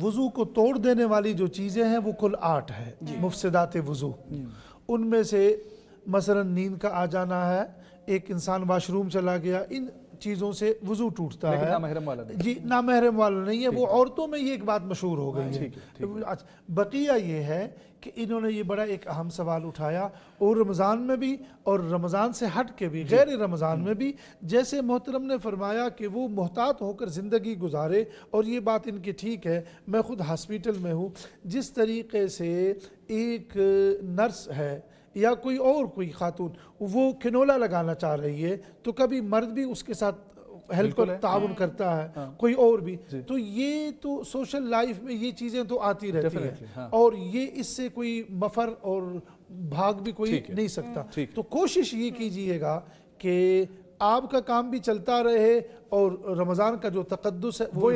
वज़ू को तोड़ देने वाली जो चीज़ें हैं वो कुल 8 है मुफसिदात वज़ू। उनमें से मसलन नींद का आ जाना है, एक इंसान वाशरूम चला गया, इन चीज़ों से वज़ू टूटता है। नामहरम वाला नहीं। जी, नामहरम वाला नहीं है, वो औरतों में ये एक बात मशहूर हो गई है। बकिया ये है कि इन्होंने ये बड़ा एक अहम सवाल उठाया, और रमज़ान में भी और रमज़ान से हट के भी, गैर रमज़ान में भी, जैसे मोहतरम ने फरमाया कि वो मोहतात होकर ज़िंदगी गुजारे, और ये बात इनकी ठीक है। मैं ख़ुद हॉस्पिटल में हूँ, जिस तरीक़े से एक नर्स है या कोई और कोई खातून वो किनोला लगाना चाह रही है, तो कभी मर्द भी उसके साथ हेल्प कर ताउन करता है, कोई और भी। तो ये तो सोशल लाइफ में ये चीज़ें तो आती रहती हैं, और ये इससे कोई मफर और भाग भी कोई नहीं सकता। तो कोशिश ये कीजिएगा कि आपका काम भी चलता रहे और रमज़ान का जो तक़द्दुस है वो